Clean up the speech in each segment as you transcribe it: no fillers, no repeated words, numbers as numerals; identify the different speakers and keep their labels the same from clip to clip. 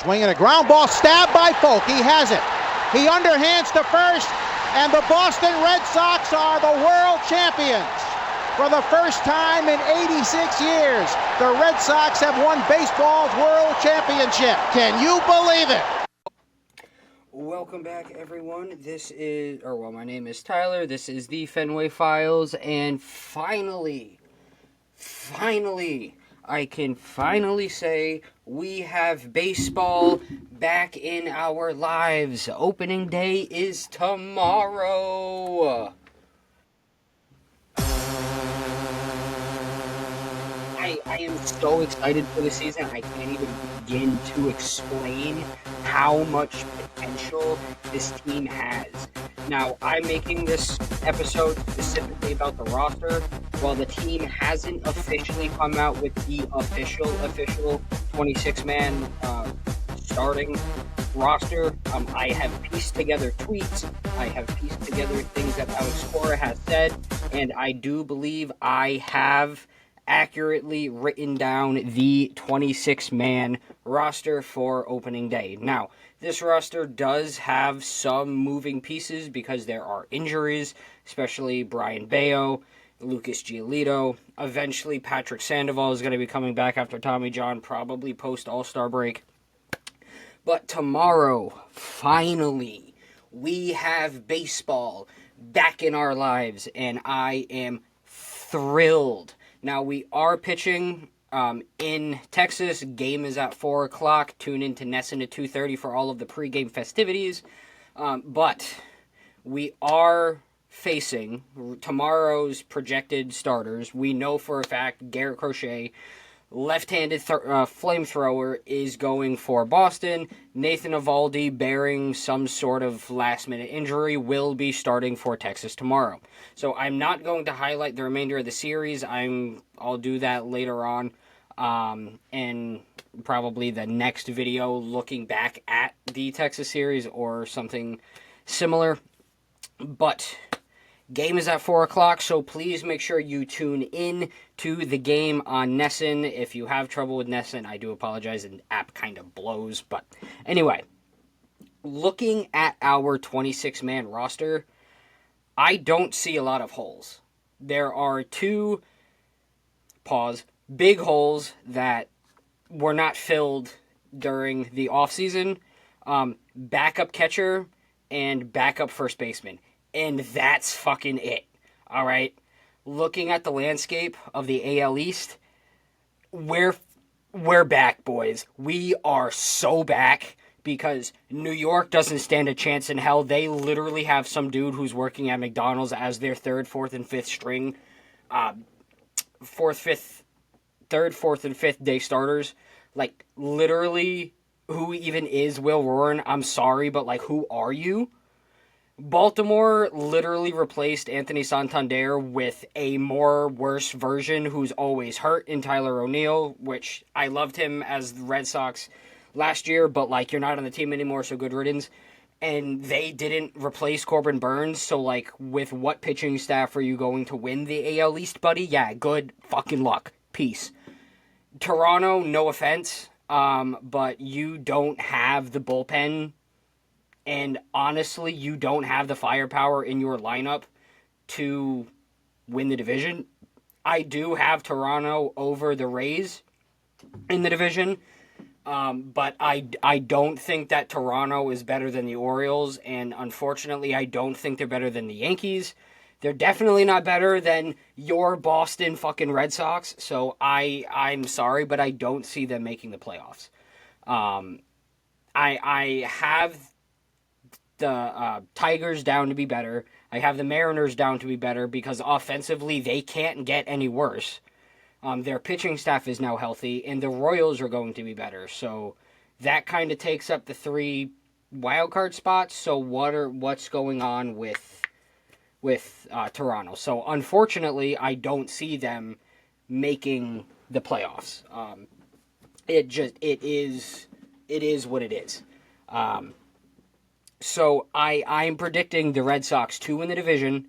Speaker 1: Swing and a ground ball, stabbed by Folk. He has it. He underhands to first, and the Boston Red Sox are the world champions. For the first time in 86 years, the Red Sox have won baseball's world championship. Can you believe it?
Speaker 2: Welcome back, everyone. My name is Tyler. This is the Fenway Files, and finally, I can finally say we have baseball back in our lives. Opening day is tomorrow. I am so excited for the season. I can't even begin to explain how much potential this team has. Now, I'm making this episode specifically about the roster. While the team hasn't officially come out with the official 26-man starting roster, I have pieced together tweets. I have pieced together things that Alex Cora has said, and I do believe I have accurately written down the 26-man roster for opening day. Now, this roster does have some moving pieces because there are injuries, especially Brian Bayo, Lucas Giolito. Eventually, Patrick Sandoval is going to be coming back after Tommy John, probably post-All-Star break. But tomorrow, finally, we have baseball back in our lives, and I am thrilled. Now, we are pitching in Texas. Game is at 4 o'clock. Tune in to Nesson at 2:30 for all of the pregame festivities. But we are facing tomorrow's projected starters. We know for a fact Garrett Crochet, left-handed flamethrower, is going for Boston. Nathan Eovaldi, bearing some sort of last-minute injury, will be starting for Texas tomorrow. So I'm not going to highlight the remainder of the series. I'll do that later on, and probably the next video looking back at the Texas series or something similar. But game is at 4 o'clock, so please make sure you tune in to the game on Nesson. If you have trouble with Nesson, I do apologize. The app kind of blows. But anyway, looking at our 26-man roster, I don't see a lot of holes. There are two big holes that were not filled during the offseason. Backup catcher and backup first baseman. And that's fucking it. All right? Looking at the landscape of the AL East, we're back, boys. We are so back because New York doesn't stand a chance in hell. They literally have some dude who's working at McDonald's as their third, fourth, and fifth string, third, fourth, and fifth day starters. Like, literally, who even is Will Warren? I'm sorry, but, like, who are you? Baltimore literally replaced Anthony Santander with a worse version who's always hurt in Tyler O'Neill, which I loved him as the Red Sox last year, but, like, you're not on the team anymore, so good riddance. And they didn't replace Corbin Burns, so, like, with what pitching staff are you going to win the AL East, buddy? Yeah, good fucking luck. Peace. Toronto, no offense, but you don't have the bullpen. And honestly, you don't have the firepower in your lineup to win the division. I do have Toronto over the Rays in the division, but I don't think that Toronto is better than the Orioles, and unfortunately, I don't think they're better than the Yankees. They're definitely not better than your Boston fucking Red Sox, so I'm sorry, but I don't see them making the playoffs. I have the Tigers down to be better. I have the Mariners down to be better because offensively they can't get any worse. Their pitching staff is now healthy, and the Royals are going to be better. So that kind of takes up the 3 wildcard spots. So what's going on with Toronto? So unfortunately, I don't see them making the playoffs. It is what it is. So I'm predicting the Red Sox to win the division.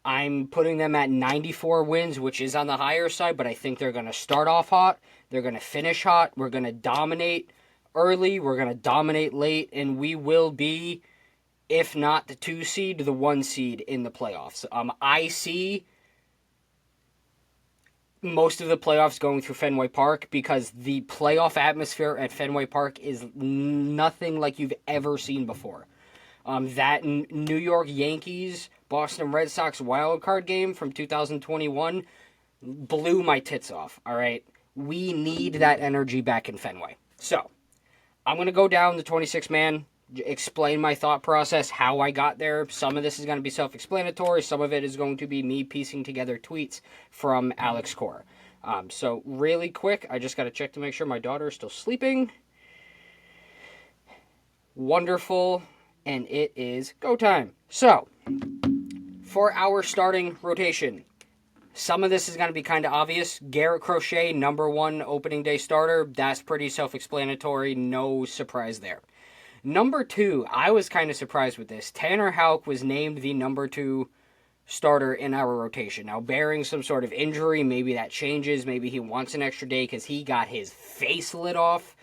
Speaker 2: I'm putting them at 94 wins, which is on the higher side, but I think they're going to start off hot. They're going to finish hot. We're going to dominate early, we're going to dominate late, and we will be, if not the 2 seed, the 1 seed in the playoffs. I see most of the playoffs going through Fenway Park because the playoff atmosphere at Fenway Park is nothing like you've ever seen before. That New York Yankees Boston Red Sox wild card game from 2021 blew my tits off. All right, we need that energy back in Fenway. So I'm gonna go down the 26-man. Explain my thought process, how I got there. Some of this is going to be self-explanatory. Some of it is going to be me piecing together tweets from Alex Cora. So really quick, I just got to check to make sure my daughter is still sleeping. Wonderful. And it is go time. So, for our starting rotation, some of this is going to be kind of obvious. Garrett Crochet, number 1 opening day starter. That's pretty self-explanatory. No surprise there. Number 2, I was kind of surprised with this. Tanner Houck was named the number 2 starter in our rotation. Now, bearing some sort of injury, maybe that changes. Maybe he wants an extra day because he got his face lit off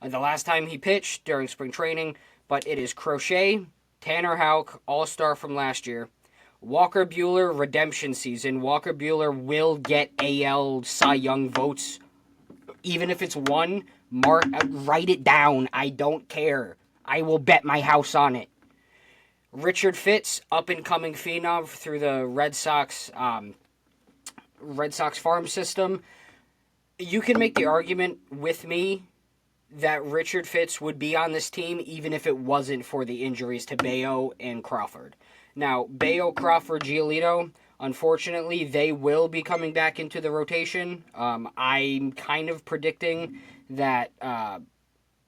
Speaker 2: the last time he pitched during spring training. But it is Crochet, Tanner Houck, all-star from last year. Walker Buehler, redemption season. Walker Buehler will get AL Cy Young votes. Even if it's 1, write it down. I don't care. I will bet my house on it. Richard Fitz, up-and-coming phenom through the Red Sox farm system. You can make the argument with me that Richard Fitz would be on this team even if it wasn't for the injuries to Bayo and Crawford. Now, Bayo, Crawford, Giolito, unfortunately, they will be coming back into the rotation. I'm kind of predicting that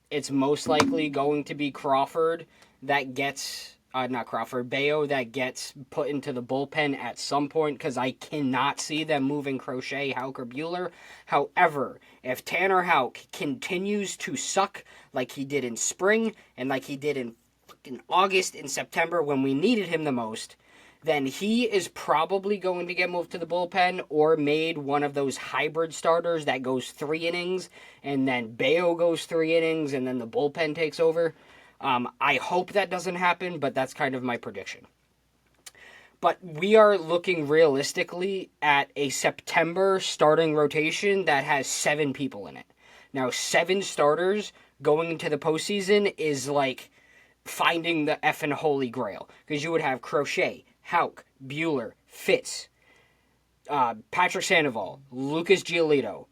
Speaker 2: it's most likely going to be Crawford that gets, Bayo that gets put into the bullpen at some point because I cannot see them moving Crochet, Houck, or Buehler. However, if Tanner Houck continues to suck like he did in spring and like he did in fucking August and September when we needed him the most, then he is probably going to get moved to the bullpen or made one of those hybrid starters that goes 3 innings, and then Bayo goes 3 innings, and then the bullpen takes over. I hope that doesn't happen, but that's kind of my prediction. But we are looking realistically at a September starting rotation that has 7 people in it. Now, 7 starters going into the postseason is like finding the effing holy grail, because you would have Crochet, Houck, Buehler, Fitz, Patrick Sandoval, Lucas Giolito,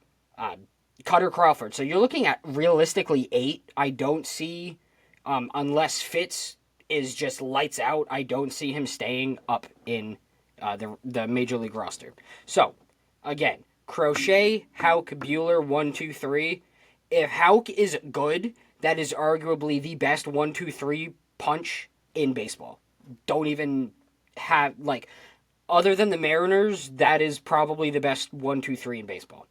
Speaker 2: Cutter Crawford. So you're looking at realistically 8. I don't see, unless Fitz is just lights out, I don't see him staying up in the Major League roster. So, again, Crochet, Houck, Buehler, 1, 2, 3. If Houck is good, that is arguably the best 1, 2, 3 punch in baseball. Don't even have, like, other than the Mariners, that is probably the best 1, 2, 3 in baseball.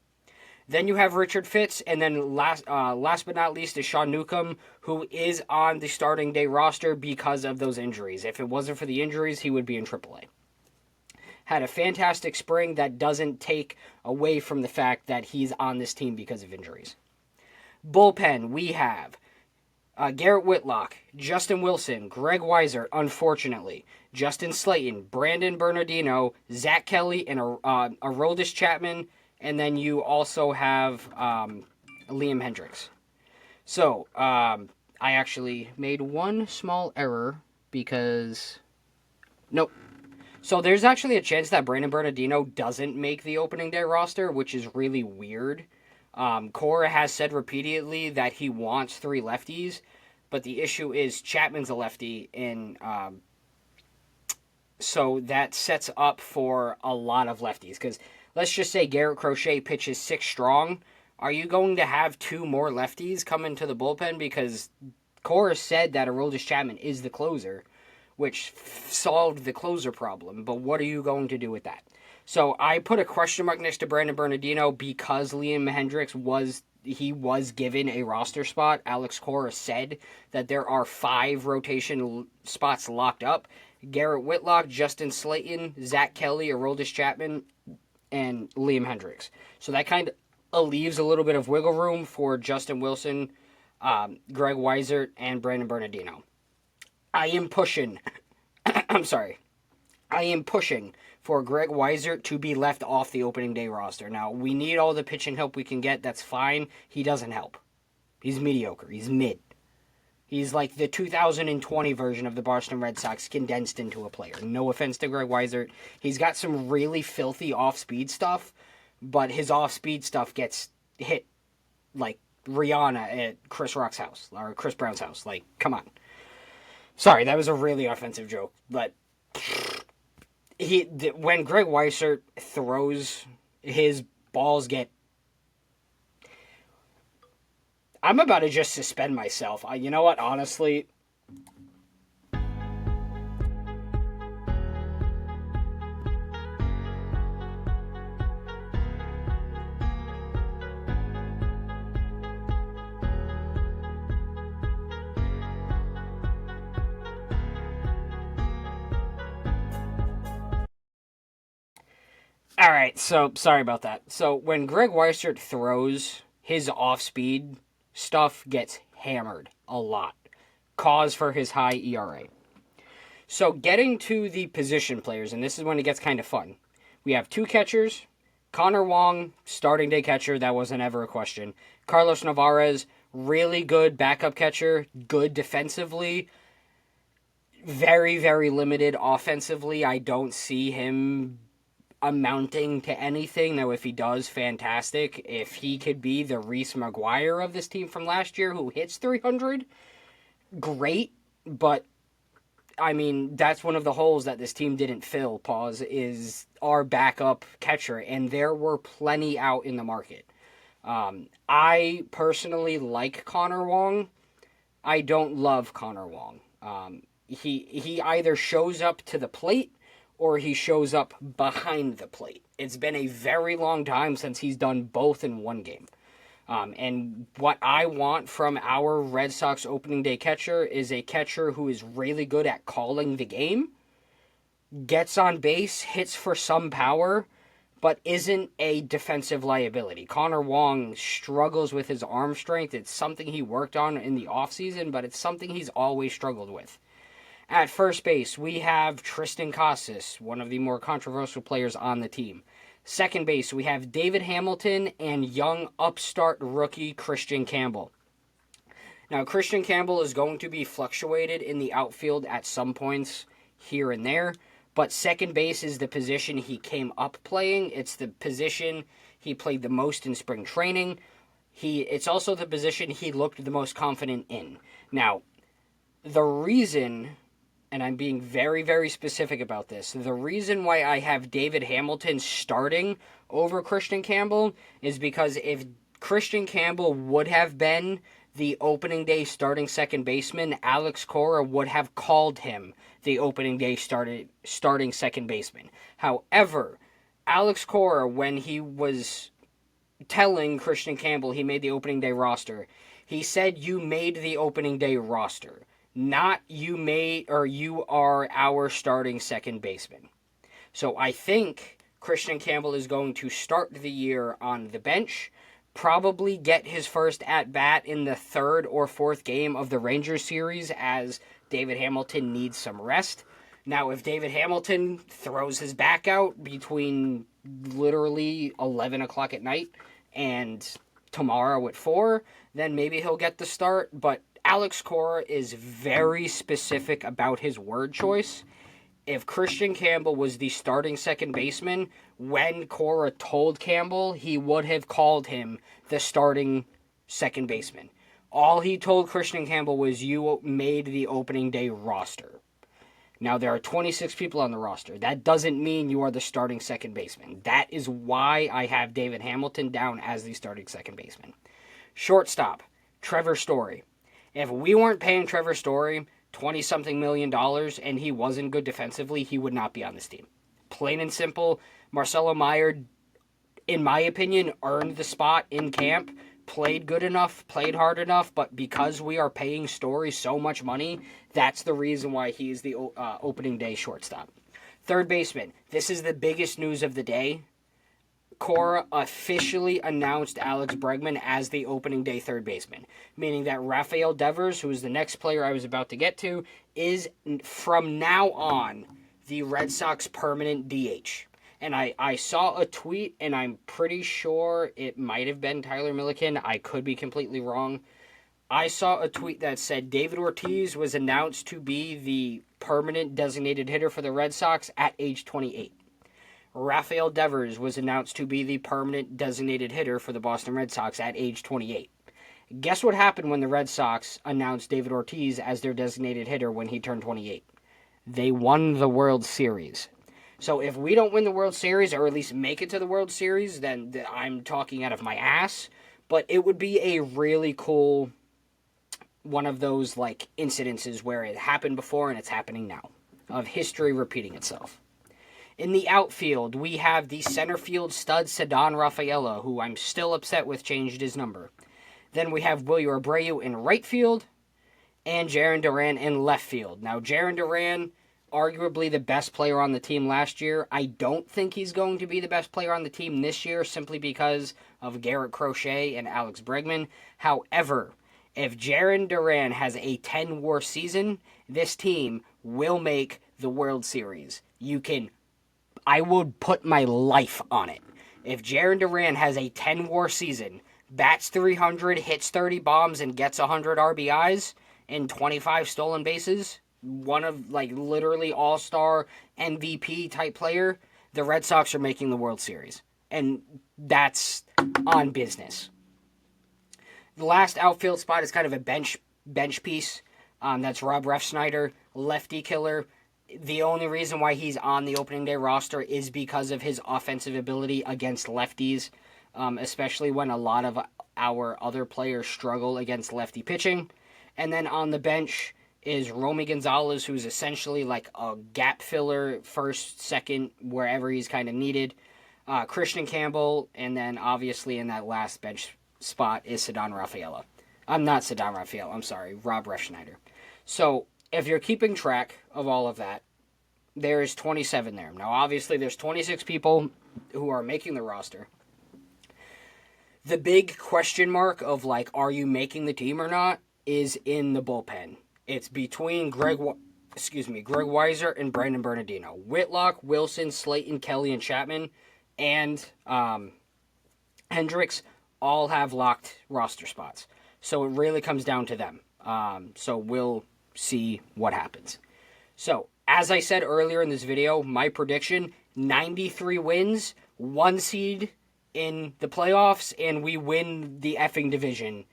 Speaker 2: Then you have Richard Fitz, and then last but not least is Sean Newcomb, who is on the starting day roster because of those injuries. If it wasn't for the injuries, he would be in AAA. Had a fantastic spring that doesn't take away from the fact that he's on this team because of injuries. Bullpen, we have Garrett Whitlock, Justin Wilson, Greg Weiser, unfortunately, Justin Slayton, Brandon Bernardino, Zach Kelly, and Aroldis Chapman, and then you also have Liam Hendricks. So, I actually made one small error because... Nope. So there's actually a chance that Brandon Bernardino doesn't make the opening day roster, which is really weird. Cora has said repeatedly that he wants 3 lefties, but the issue is Chapman's a lefty, and so that sets up for a lot of lefties. Because let's just say Garrett Crochet pitches 6 strong. Are you going to have 2 more lefties come into the bullpen? Because Cora said that Aroldis Chapman is the closer, which solved the closer problem. But what are you going to do with that? So I put a question mark next to Brandon Bernardino because Liam Hendricks was given a roster spot. Alex Cora said that there are 5 rotation spots locked up. Garrett Whitlock, Justin Slayton, Zach Kelly, Aroldis Chapman, and Liam Hendricks. So that kind of leaves a little bit of wiggle room for Justin Wilson, Greg Weissert and Brandon Bernardino. I am pushing. I'm sorry. I am pushing for Greg Weissert to be left off the opening day roster. Now, we need all the pitching help we can get. That's fine. He doesn't help. He's mediocre. He's mid. He's like the 2020 version of the Boston Red Sox condensed into a player. No offense to Greg Weissert. He's got some really filthy off-speed stuff, but his off-speed stuff gets hit like Rihanna at Chris Rock's house, or Chris Brown's house. Like, come on. Sorry, that was a really offensive joke, but when Greg Weissert throws, his balls get... I'm about to just suspend myself. You know what? Honestly... Alright, so sorry about that. So when Greg Weissert throws, his off-speed stuff gets hammered a lot. Cause for his high ERA. So getting to the position players, and this is when it gets kind of fun. We have two catchers. Connor Wong, starting day catcher, that wasn't ever a question. Carlos Navarez, really good backup catcher, good defensively. Very, very limited offensively. I don't see him amounting to anything. Now, if he does, fantastic. If he could be the Reese McGuire of this team from last year who hits 300, great. But, I mean, that's one of the holes that this team didn't fill, is our backup catcher. And there were plenty out in the market. I personally like Connor Wong. I don't love Connor Wong. He either shows up to the plate or he shows up behind the plate. It's been a very long time since he's done both in one game. And what I want from our Red Sox opening day catcher is a catcher who is really good at calling the game, gets on base, hits for some power, but isn't a defensive liability. Connor Wong struggles with his arm strength. It's something he worked on in the offseason, but it's something he's always struggled with. At first base, we have Tristan Casas, one of the more controversial players on the team. Second base, we have David Hamilton and young upstart rookie Christian Campbell. Now, Christian Campbell is going to be fluctuated in the outfield at some points here and there, but second base is the position he came up playing. It's the position he played the most in spring training. It's also the position he looked the most confident in. Now, the reason... and I'm being very, very specific about this. The reason why I have David Hamilton starting over Christian Campbell is because if Christian Campbell would have been the opening day starting second baseman, Alex Cora would have called him the opening day starting second baseman. However, Alex Cora, when he was telling Christian Campbell he made the opening day roster, he said, "You made the opening day roster. Not you are our starting second baseman." So I think Christian Campbell is going to start the year on the bench, probably get his first at-bat in the third or fourth game of the Rangers series as David Hamilton needs some rest. Now, if David Hamilton throws his back out between literally 11 o'clock at night and tomorrow at 4, then maybe he'll get the start, but Alex Cora is very specific about his word choice. If Christian Campbell was the starting second baseman, when Cora told Campbell, he would have called him the starting second baseman. All he told Christian Campbell was, "You made the opening day roster." Now, there are 26 people on the roster. That doesn't mean you are the starting second baseman. That is why I have David Hamilton down as the starting second baseman. Shortstop, Trevor Story. If we weren't paying Trevor Story $20-something million and he wasn't good defensively, he would not be on this team. Plain and simple, Marcelo Meyer, in my opinion, earned the spot in camp, played good enough, played hard enough, but because we are paying Story so much money, that's the reason why he is the opening day shortstop. Third baseman, this is the biggest news of the day. Cora officially announced Alex Bregman as the opening day third baseman, meaning that Rafael Devers, who is the next player I was about to get to, is from now on the Red Sox permanent DH. And I saw a tweet, and I'm pretty sure it might have been Tyler Milliken. I could be completely wrong. I saw a tweet that said David Ortiz was announced to be the permanent designated hitter for the Red Sox at age 28. Rafael Devers was announced to be the permanent designated hitter for the Boston Red Sox at age 28. Guess what happened when the Red Sox announced David Ortiz as their designated hitter when he turned 28? They won the World Series. So if we don't win the World Series, or at least make it to the World Series, then I'm talking out of my ass. But it would be a really cool one of those like incidences where it happened before and it's happening now, of history repeating itself. In the outfield, we have the center field stud Ceddanne Rafaela, who I'm still upset with changed his number. Then we have Wilyer Abreu in right field, and Jarren Duran in left field. Now, Jarren Duran, arguably the best player on the team last year. I don't think he's going to be the best player on the team this year, simply because of Garrett Crochet and Alex Bregman. However, if Jarren Duran has a 10-WAR season, this team will make the World Series. I would put my life on it. If Jarren Duran has a 10-WAR season, bats 300, hits 30 bombs, and gets 100 RBIs and 25 stolen bases, one of, like, literally all-star MVP type player, the Red Sox are making the World Series. And that's on business. The last outfield spot is kind of a bench piece. That's Rob Refsnyder, lefty killer. The only reason why he's on the opening day roster is because of his offensive ability against lefties, especially when a lot of our other players struggle against lefty pitching. And then on the bench is Romy Gonzalez, who's essentially like a gap filler, first, second, wherever he's kind of needed. Christian Campbell, and then obviously in that last bench spot is Ceddanne Rafaela. I'm sorry, Rob Refsnyder. So, if you're keeping track of all of that, there's 27 there. Now, obviously, there's 26 people who are making the roster. The big question mark of, like, are you making the team or not, is in the bullpen. It's between Greg Weiser and Brandon Bernardino. Whitlock, Wilson, Slayton, Kelly, and Chapman, and Hendricks all have locked roster spots. So it really comes down to them. So we'll see what happens. So, as I said earlier in this video, my prediction, 93 wins, 1 seed in the playoffs, and we win the effing division.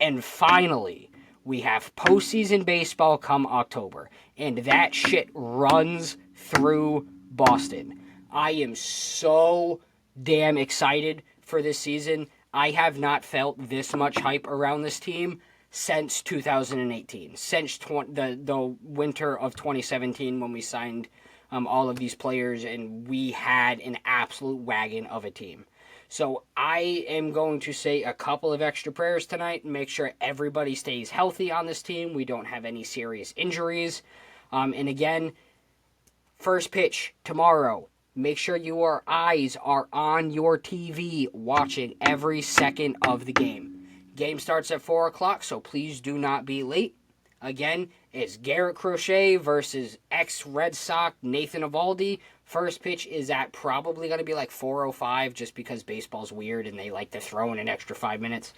Speaker 2: And finally, we have postseason baseball come October, and that shit runs through Boston. I am so damn excited for this season. I have not felt this much hype around this team since 2018, since the winter of 2017 when we signed all of these players and we had an absolute wagon of a team. So I am going to say a couple of extra prayers tonight and make sure everybody stays healthy on this team. We don't have any serious injuries. And again, first pitch tomorrow. Make sure your eyes are on your TV watching every second of the game. Game starts at 4 o'clock, so please do not be late. Again, it's Garrett Crochet versus ex-Red Sox Nathan Eovaldi. First pitch is at probably going to be like 4:05 just because baseball's weird and they like to throw in an extra 5 minutes.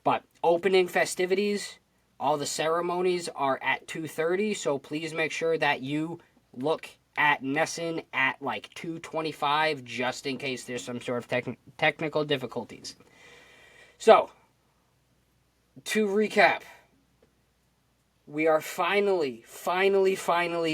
Speaker 2: But opening festivities, all the ceremonies are at 2:30, so please make sure that you look at Nesson at like 2:25 just in case there's some sort of technical difficulties. So, to recap, we are finally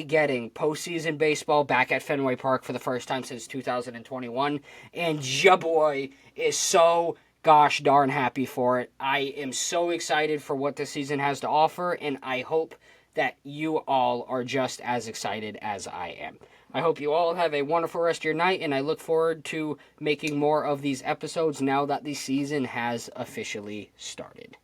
Speaker 2: getting postseason baseball back at Fenway Park for the first time since 2021, and ya boy is so gosh darn happy for it. I am so excited for what this season has to offer, and I hope that you all are just as excited as I am. I hope you all have a wonderful rest of your night, and I look forward to making more of these episodes now that the season has officially started.